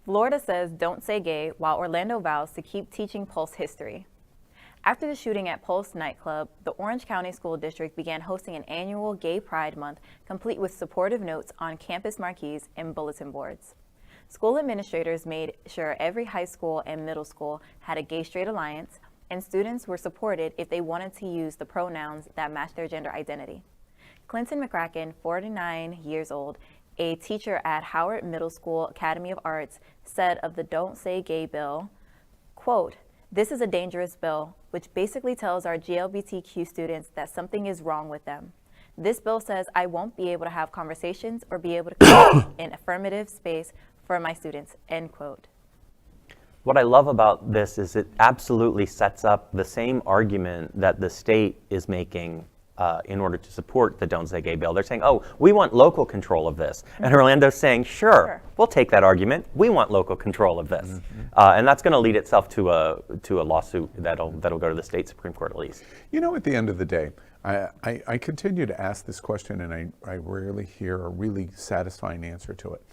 Florida says don't say gay, while Orlando vows to keep teaching Pulse history. After the shooting at Pulse Nightclub, the Orange County School District began hosting an annual Gay Pride Month, complete with supportive notes on campus marquees and bulletin boards. School administrators made sure every high school and middle school had a gay-straight alliance, and students were supported if they wanted to use the pronouns that matched their gender identity. Clinton McCracken, 49 years old, a teacher at Howard Middle School Academy of Arts, said of the Don't Say Gay bill, quote, "This is a dangerous bill, which basically tells our GLBTQ students that something is wrong with them. This bill says I won't be able to have conversations or be able to create an affirmative space for my students," end quote. What I love about this is it absolutely sets up the same argument that the state is making in order to support the Don't Say Gay bill. They're saying, oh, we want local control of this. And Orlando's saying, sure, we'll take that argument. We want local control of this. And that's going to lead itself to a lawsuit that'll go to the state Supreme Court at least. You know, at the end of the day, I continue to ask this question, and I rarely hear a really satisfying answer to it.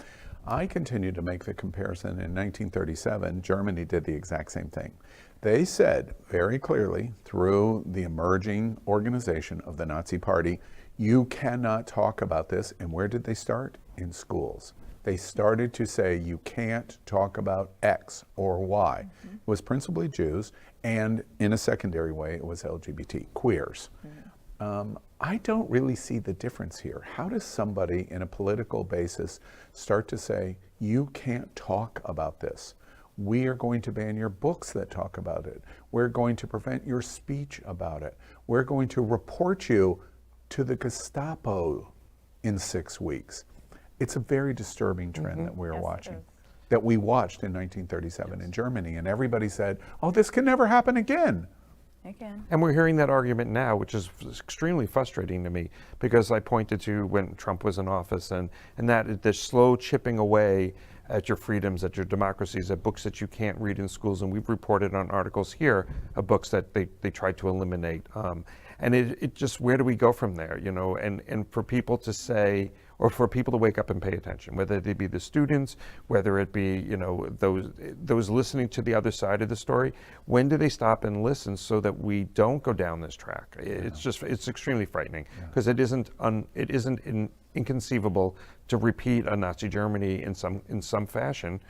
I continue to make the comparison. In 1937, Germany did the exact same thing. They said very clearly through the emerging organization of the Nazi Party, you cannot talk about this. And where did they start? In schools. They started to say you can't talk about X or Y. It was principally Jews, and in a secondary way, it was LGBT, queers. I don't really see the difference here. How does somebody in a political basis start to say, you can't talk about this? We are going to ban your books that talk about it. We're going to prevent your speech about it. We're going to report you to the Gestapo in 6 weeks. It's a very disturbing trend that we're watching, that we watched in 1937 in Germany, and everybody said, oh, this can never happen again. And we're hearing that argument now, which is extremely frustrating to me, because I pointed to when Trump was in office and that the slow chipping away at your freedoms, at your democracies, at books that you can't read in schools. And we've reported on articles here of books that they tried to eliminate. And it just, where do we go from there? You know, and for people to say, or for people to wake up and pay attention, whether they be the students, whether it be, you know, those listening to the other side of the story, when do they stop and listen so that we don't go down this track? It's extremely frightening, because it isn't inconceivable to repeat a Nazi Germany in some fashion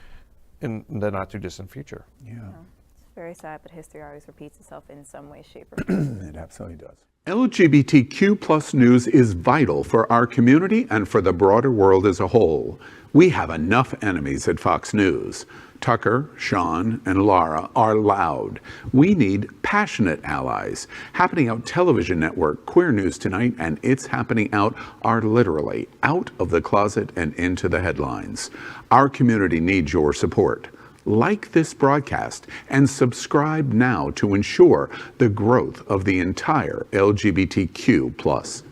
in the not too distant future. It's very sad, but history always repeats itself in some way, shape, or form. It absolutely does. LGBTQ plus news is vital for our community and for the broader world as a whole. We have enough enemies at Fox News. Tucker, Sean, and Laura are loud. We need passionate allies. Happening Out Television Network, Queer News Tonight, and It's Happening Out are literally out of the closet and into the headlines. Our community needs your support. Like this broadcast and subscribe now to ensure the growth of the entire LGBTQ+